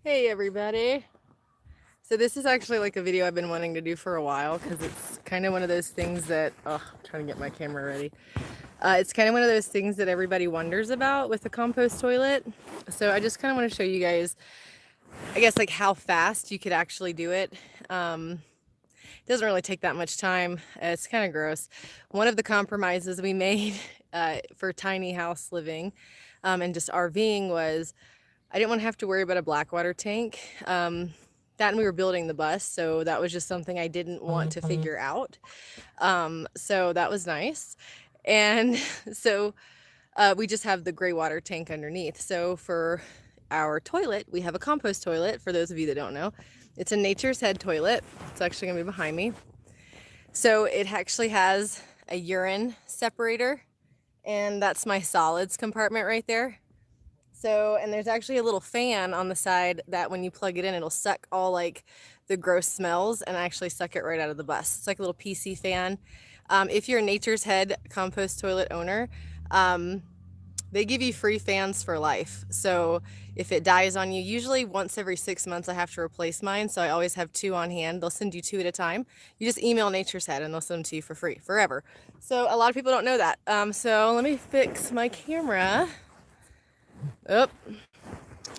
Hey everybody. So this is actually like a video I've been wanting to do for a while because it's kind of one of those things that, I'm trying to get my camera ready. It's kind of one of those things that everybody wonders about with the compost toilet. So I just kind of want to show you guys, I guess, like how fast you could actually do it. It doesn't really take that much time. It's kind of gross. One of the compromises we made for tiny house living and just RVing was I didn't want to have to worry about a black water tank. That and we were building the bus, so that was just something I didn't want to figure out. So that was nice. And so we just have the gray water tank underneath. So for our toilet, we have a compost toilet, for those of you that don't know. It's a Nature's Head toilet. It's actually gonna be behind me. So it actually has a urine separator, and that's my solids compartment right there. So, and there's actually a little fan on the side that when you plug it in, it'll suck all like the gross smells and actually suck it right out of the bus. It's like a little PC fan. If you're a Nature's Head compost toilet owner, they give you free fans for life. So if it dies on you, usually once every 6 months I have to replace mine. So I always have 2 on hand. They'll send you 2 at a time. You just email Nature's Head and they'll send them to you for free forever. So a lot of people don't know that. So let me fix my camera. Oh,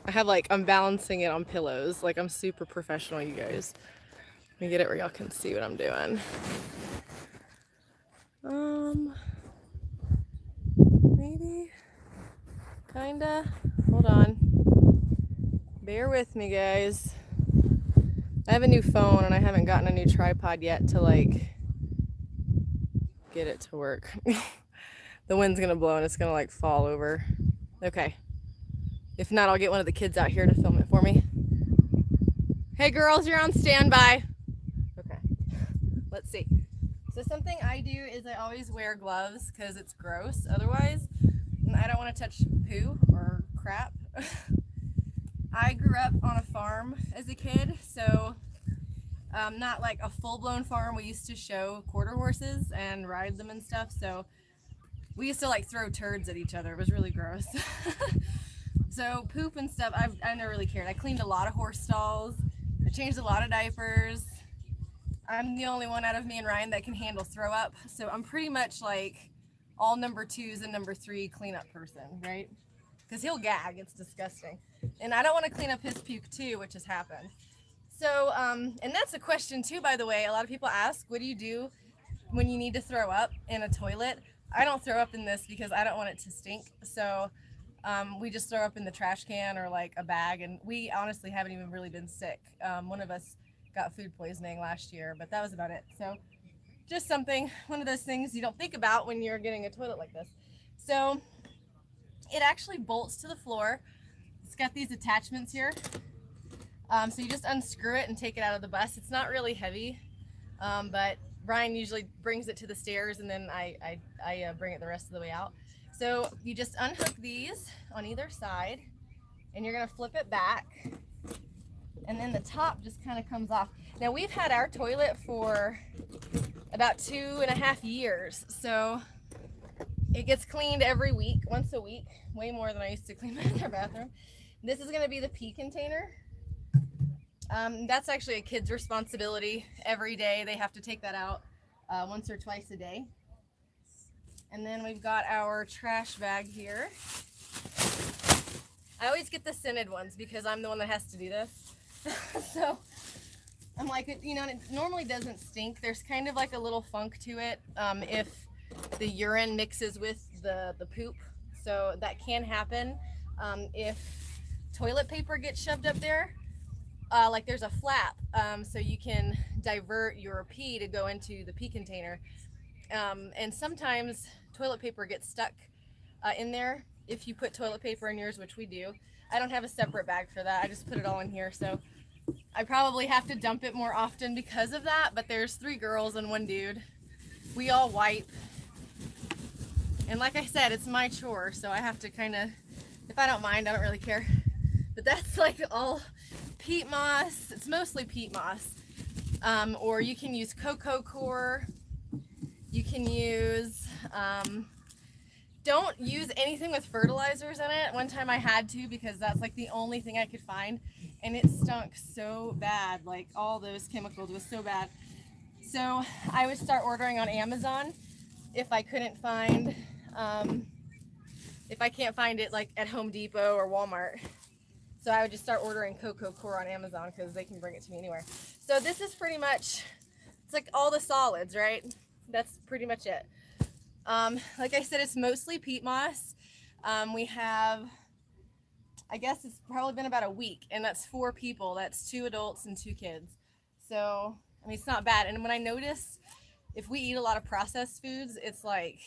I have I'm balancing it on pillows. Like I'm super professional, you guys. Let me get it where y'all can see what I'm doing. Maybe, kinda. Hold on. Bear with me, guys. I have a new phone and I haven't gotten a new tripod yet to get it to work. The wind's gonna blow and it's gonna fall over. Okay. If not, I'll get one of the kids out here to film it for me. Hey girls, you're on standby. Okay, let's see. So something I do is I always wear gloves because it's gross otherwise. I don't want to touch poo or crap. I grew up on a farm as a kid, so not like a full-blown farm. We used to show quarter horses and ride them and stuff, so we used to throw turds at each other. It was really gross. So poop and stuff, I never really cared. I cleaned a lot of horse stalls. I changed a lot of diapers. I'm the only one out of me and Ryan that can handle throw up. So I'm pretty much all number 2s and number 3 cleanup person, right? Because he'll gag, it's disgusting. And I don't want to clean up his puke too, which has happened. So, and that's a question too, by the way. A lot of people ask, what do you do when you need to throw up in a toilet? I don't throw up in this because I don't want it to stink. So we just throw up in the trash can or a bag, and we honestly haven't even really been sick. One of us got food poisoning last year, but that was about it. So just something, one of those things you don't think about when you're getting a toilet like this. So it actually bolts to the floor. It's got these attachments here. So you just unscrew it and take it out of the bus. It's not really heavy, but Brian usually brings it to the stairs and then I bring it the rest of the way out. So you just unhook these on either side and you're gonna flip it back, and then the top just kind of comes off. Now we've had our toilet for about 2.5 years, so it gets cleaned every week, once a week, way more than I used to clean my other bathroom. This is gonna be the pee container. That's actually a kid's responsibility. Every day they have to take that out once or twice a day. And then we've got our trash bag here. I always get the scented ones because I'm the one that has to do this. So I'm and it normally doesn't stink. There's kind of a little funk to it if the urine mixes with the poop. So that can happen if toilet paper gets shoved up there. There's a flap, so you can divert your pee to go into the pee container. And sometimes toilet paper gets stuck in there if you put toilet paper in yours, which we do. I don't have a separate bag for that. I just put it all in here. So I probably have to dump it more often because of that, but there's 3 girls and 1 dude. We all wipe. And like I said, it's my chore, so I have to if I don't mind, I don't really care. But that's all peat moss. It's mostly peat moss. Or you can use cocoa core. You can use don't use anything with fertilizers in it. One time I had to because that's like the only thing I could find, and it stunk so bad. Like all those chemicals was so bad. So I would start ordering on Amazon if I couldn't find, if I can't find it like at Home Depot or Walmart. So I would just start ordering Coco Core on Amazon because they can bring it to me anywhere. So this is pretty much, it's like all the solids, right? That's pretty much it. Like I said, it's mostly peat moss. We have, I guess it's probably been about a week, and that's 4 people. That's 2 adults and 2 kids. So, I mean, it's not bad. And when I notice if we eat a lot of processed foods, it's like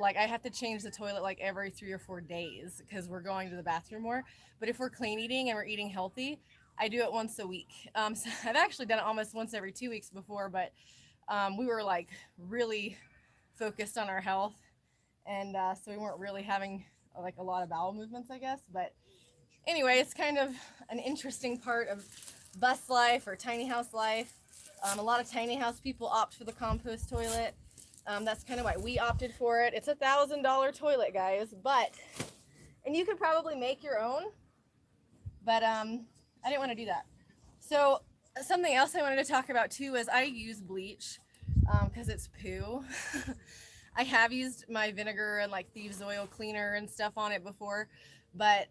I have to change the toilet like every 3 or 4 days because we're going to the bathroom more. But if we're clean eating and we're eating healthy, I do it once a week. So I've actually done it almost once every 2 weeks before, but we were like really focused on our health, and so we weren't really having like a lot of bowel movements, I guess. But anyway, it's kind of an interesting part of bus life or tiny house life. A lot of tiny house people opt for the compost toilet. That's kind of why we opted for it. It's $1,000 toilet, guys, but, and you could probably make your own, but I didn't want to do that. So something else I wanted to talk about too is I use bleach because it's poo. I have used my vinegar and like thieves oil cleaner and stuff on it before, but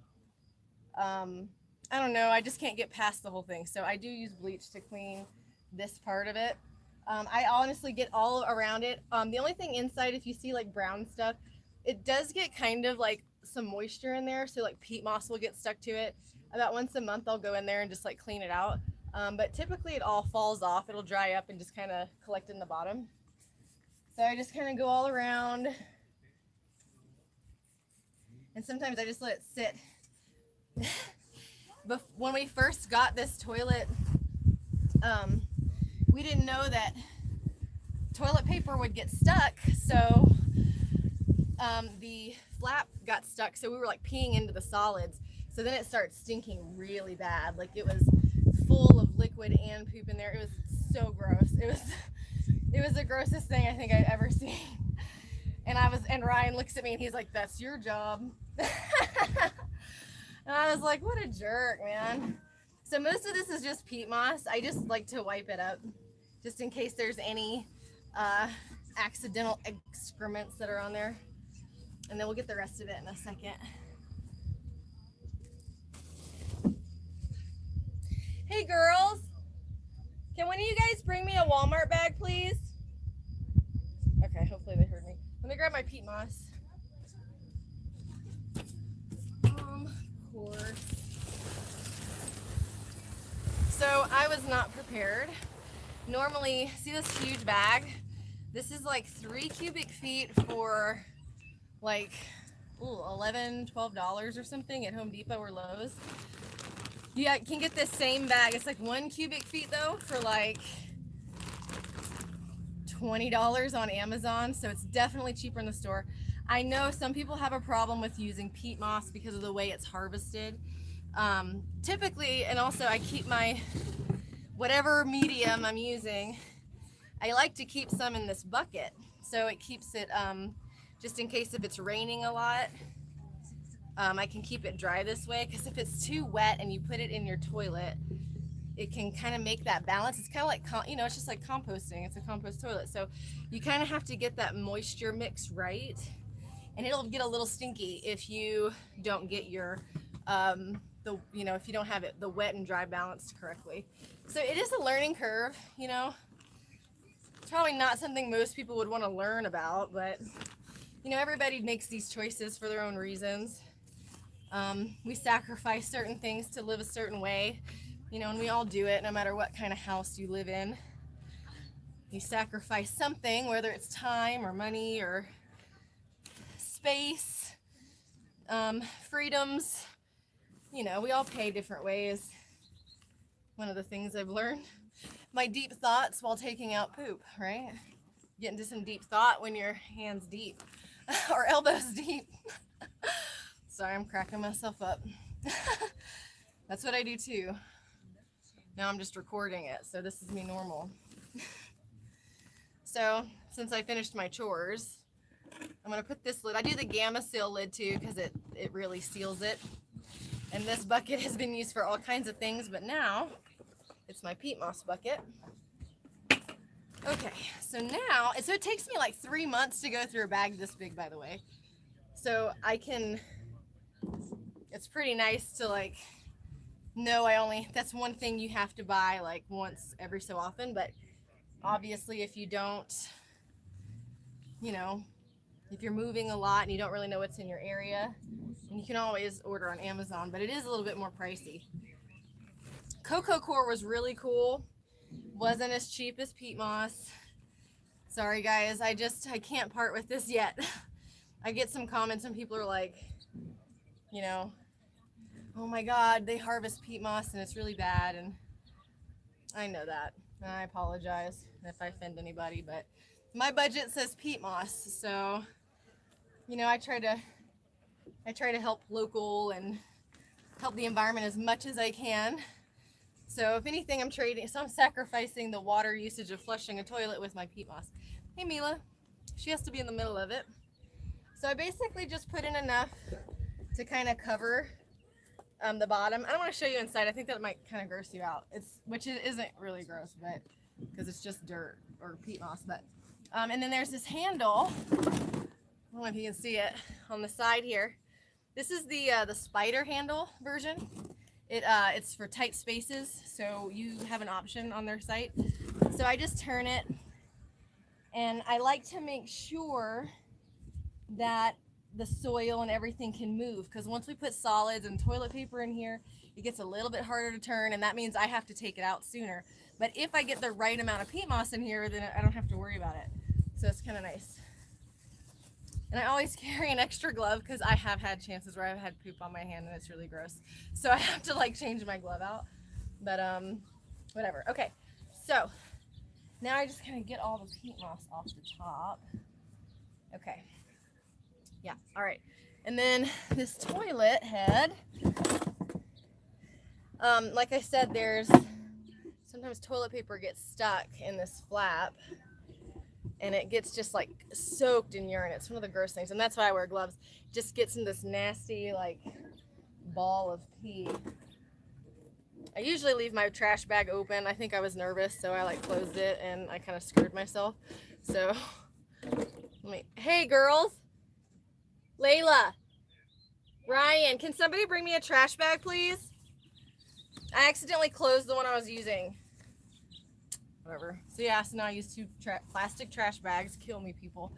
I don't know, I just can't get past the whole thing. So I do use bleach to clean this part of it. I honestly get all around it. The only thing inside, if you see like brown stuff, it does get kind of like some moisture in there. So like peat moss will get stuck to it. About once a month, I'll go in there and just like clean it out. But typically it all falls off. It'll dry up and just kind of collect in the bottom. So I just kind of go all around. And sometimes I just let it sit. But when we first got this toilet, we didn't know that toilet paper would get stuck, so the flap got stuck, so we were like peeing into the solids. So then it started stinking really bad. Like it was full of liquid and poop in there. It was so gross. It was the grossest thing I think I'd ever seen. And Ryan looks at me and he's like, "That's your job." And I was like, what a jerk, man. So most of this is just peat moss. I just like to wipe it up just in case there's any accidental excrements that are on there. And then we'll get the rest of it in a second. Hey girls, can one of you guys bring me a Walmart bag, please? Okay, hopefully they heard me. Let me grab my peat moss. Of course. So I was not prepared. Normally, see this huge bag? This is like 3 cubic feet for like $11, $12 or something at Home Depot or Lowe's. You can get this same bag. It's like 1 cubic feet though for like $20 on Amazon. So it's definitely cheaper in the store. I know some people have a problem with using peat moss because of the way it's harvested. Typically, and also I keep my whatever medium I'm using, I like to keep some in this bucket. So it keeps it, just in case if it's raining a lot, I can keep it dry this way. Because if it's too wet and you put it in your toilet, it can kind of make that balance. It's kind of like, it's just like composting. It's a compost toilet. So you kind of have to get that moisture mix right. And it'll get a little stinky if you don't get your, if you don't have it, the wet and dry balanced correctly. So it is a learning curve, It's probably not something most people would want to learn about, but, everybody makes these choices for their own reasons. We sacrifice certain things to live a certain way, and we all do it no matter what kind of house you live in. You sacrifice something, whether it's time or money or space, freedoms, we all pay different ways. One of the things I've learned, my deep thoughts while taking out poop, right? Get into some deep thought when your hand's deep or elbows deep. Sorry, I'm cracking myself up. That's what I do too. Now I'm just recording it, so this is me normal. So since I finished my chores, I'm gonna put this lid. I do the Gamma Seal lid too because it really seals it. And this bucket has been used for all kinds of things, but now it's my peat moss bucket. Okay, so now, so it takes me like 3 months to go through a bag this big, by the way. So I can, it's pretty nice to like know that's one thing you have to buy like once every so often, but obviously if you don't, you know, if you're moving a lot and you don't really know what's in your area, and you can always order on Amazon, but it is a little bit more pricey. Cocoa Core was really cool. Wasn't as cheap as peat moss. Sorry guys, I can't part with this yet. I get some comments and people are like, you know, oh my God, they harvest peat moss and it's really bad. And I know that, and I apologize if I offend anybody, but my budget says peat moss. So, you know, I try to help local and help the environment as much as I can. So if anything, I'm sacrificing the water usage of flushing a toilet with my peat moss. Hey Mila, she has to be in the middle of it. So I basically just put in enough to kind of cover the bottom. I don't want to show you inside. I think that might kind of gross you out. Which isn't really gross, but because it's just dirt or peat moss. But and then there's this handle. I don't know if you can see it on the side here. This is the spider handle version. It's for tight spaces, so you have an option on their site. So I just turn it, and I like to make sure that the soil and everything can move, because once we put solids and toilet paper in here, it gets a little bit harder to turn, and that means I have to take it out sooner. But if I get the right amount of peat moss in here, then I don't have to worry about it. So it's kind of nice. And I always carry an extra glove because I have had chances where I've had poop on my hand and it's really gross. So I have to like change my glove out. But whatever. Okay, so now I just kind of get all the peat moss off the top. Okay. Yeah, all right. And then this toilet head, like I said, sometimes toilet paper gets stuck in this flap. And it gets just like soaked in urine. It's one of the gross things, and that's why I wear gloves. It just gets in this nasty like ball of pee. I usually leave my trash bag open. I think I was nervous, so I like closed it and I kind of screwed myself. So hey girls, Layla, Ryan, can somebody bring me a trash bag, please? I accidentally closed the one I was using. Whatever. So yeah, so now I use 2 plastic trash bags. Kill me, people.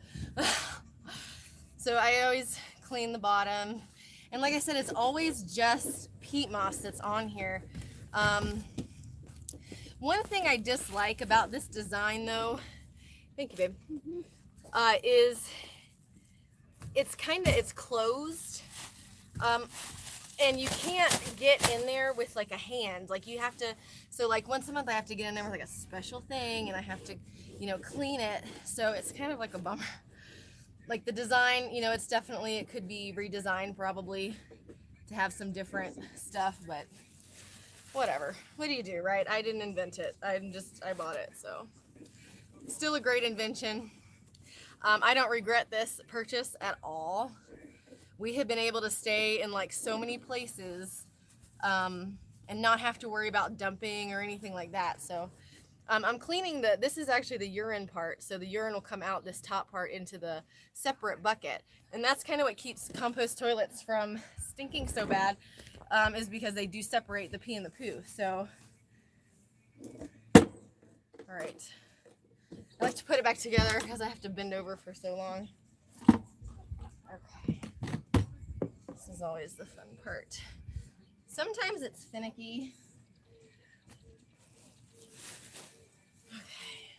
So I always clean the bottom. And like I said, it's always just peat moss that's on here. One thing I dislike about this design though, thank you babe, is it's closed. And you can't get in there with like a hand. Like you have to, so like once a month I have to get in there with like a special thing, and I have to, you know, clean it. So it's kind of like a bummer. Like the design, you know, it could be redesigned probably to have some different stuff, but whatever. What do you do, right? I didn't invent it. I bought it. So still a great invention. I don't regret this purchase at all. We have been able to stay in like so many places and not have to worry about dumping or anything like that. So I'm cleaning this is actually the urine part. So the urine will come out this top part into the separate bucket. And that's kind of what keeps compost toilets from stinking so bad, is because they do separate the pee and the poo. So, all right. I like to put it back together because I have to bend over for so long. Okay. This is always the fun part. Sometimes it's finicky. Okay.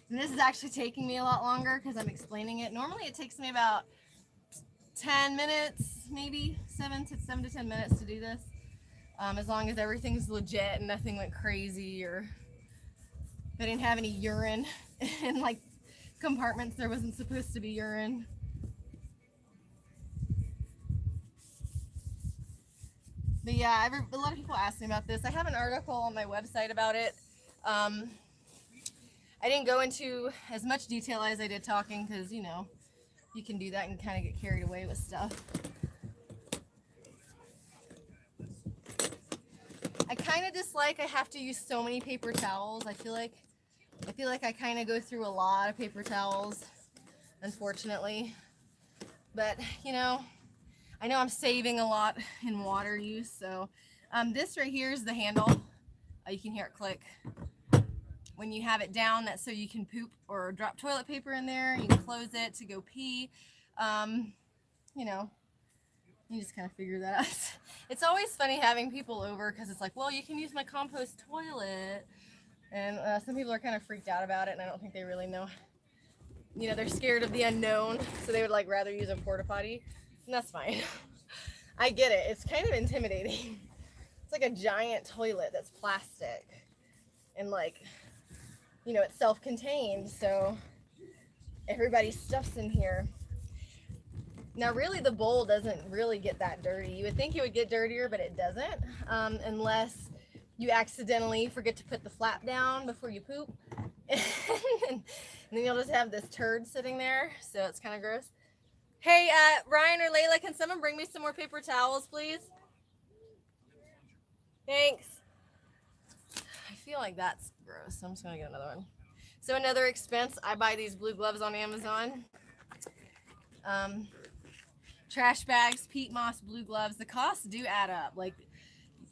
And this is actually taking me a lot longer because I'm explaining it. Normally it takes me about 10 minutes, maybe 7 to 10 minutes to do this. As long as everything's legit and nothing went crazy, or if I didn't have any urine in like compartments there wasn't supposed to be urine. But yeah, a lot of people ask me about this. I have an article on my website about it. I didn't go into as much detail as I did talking because, you know, you can do that and kind of get carried away with stuff. I kind of dislike I have to use so many paper towels. I feel like I kind of go through a lot of paper towels, unfortunately. But, you know, I know I'm saving a lot in water use. So this right here is the handle. You can hear it click. When you have it down, that's so you can poop or drop toilet paper in there. You can close it to go pee. You know, you just kind of figure that out. It's always funny having people over because it's like, well, you can use my compost toilet. And some people are kind of freaked out about it, and I don't think they really know. You know, they're scared of the unknown, so they would like rather use a porta potty, and that's fine. I get it. It's kind of intimidating. It's like a giant toilet that's plastic, and like, you know, it's self-contained, so everybody stuffs in here. Now, really, the bowl doesn't really get that dirty. You would think it would get dirtier, but it doesn't, unless you accidentally forget to put the flap down before you poop. And then you'll just have this turd sitting there, so it's kind of gross. Hey, Ryan or Layla, can someone bring me some more paper towels, please? Thanks. I feel like that's gross, so I'm just gonna get another one. So another expense, I buy these blue gloves on Amazon. Trash bags, peat moss, blue gloves. The costs do add up. Like,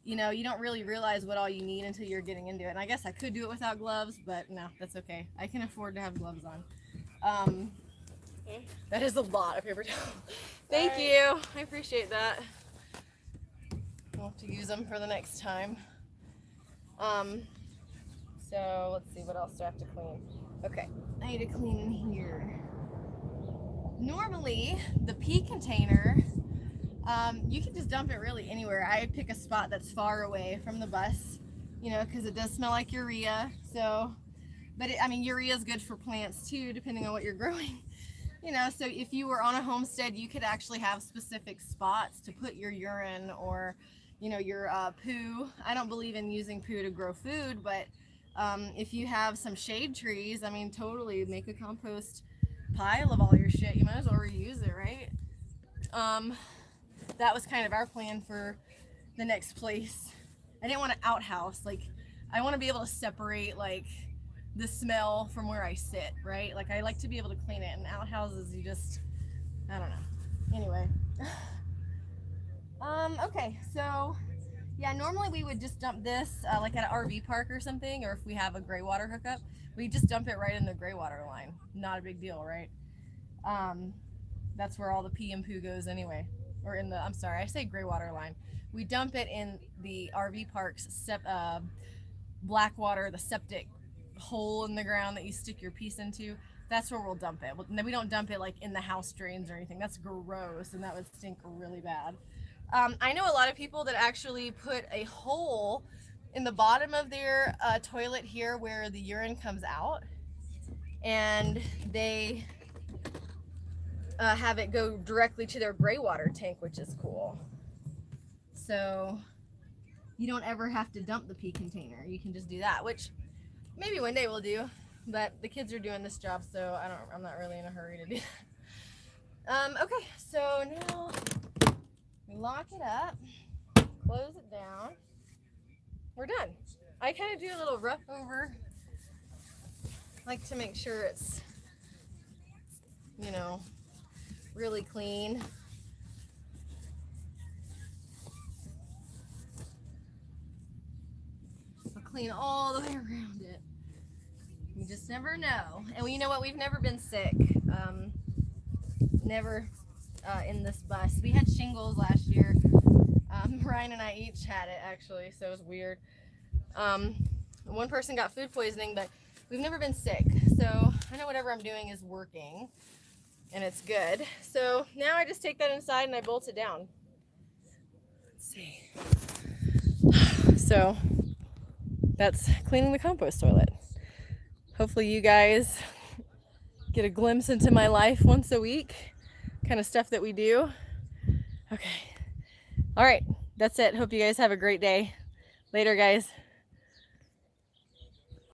you know, you don't really realize what all you need until you're getting into it. And I guess I could do it without gloves, but no, that's okay. I can afford to have gloves on. That is a lot of paper towel. Thank you. I appreciate that. We'll have to use them for the next time. So let's see, what else do I have to clean? Okay, I need to clean in here. Normally, the pee container, you can just dump it really anywhere. I pick a spot that's far away from the bus, you know, because it does smell like urea. So, but I mean, urea is good for plants too, depending on what you're growing. You know, so if you were on a homestead, you could actually have specific spots to put your urine or, you know, your poo. I don't believe in using poo to grow food, but if you have some shade trees, I mean, totally make a compost pile of all your shit. You might as well reuse it, right? That was kind of our plan for the next place. I didn't want an outhouse. Like, I want to be able to separate like the smell from where I sit, right? Like, I like to be able to clean it. And outhouses, you just, I don't know. Anyway. Okay, so yeah, normally we would just dump this like at an RV park or something, or if we have a gray water hookup, we just dump it right in the gray water line. Not a big deal, right? That's where all the pee and poo goes anyway. Or in the, I'm sorry, I say gray water line. We dump it in the RV park's black water, the septic hole in the ground that you stick your piece into. That's where we'll dump it. We don't dump it like in the house drains or anything. That's gross, and that would stink really bad. I know a lot of people that actually put a hole in the bottom of their toilet here where the urine comes out, and they have it go directly to their gray water tank, which is cool. So you don't ever have to dump the pee container. You can just do that, which maybe one day we'll do, but the kids are doing this job, so I'm not really in a hurry to do that. Okay, so now we lock it up, close it down. We're done. I kind of do a little rough over, like to make sure it's, you know, really clean. I'll clean all the way around it. You just never know. And you know what? We've never been sick. Never in this bus. We had shingles last year. Ryan and I each had it, actually, so it was weird. One person got food poisoning, but we've never been sick. So I know whatever I'm doing is working, and it's good. So now I just take that inside and I bolt it down. Let's see. So that's cleaning the compost toilet. Hopefully you guys get a glimpse into my life once a week, kind of stuff that we do. Okay. All right. That's it. Hope you guys have a great day. Later, guys.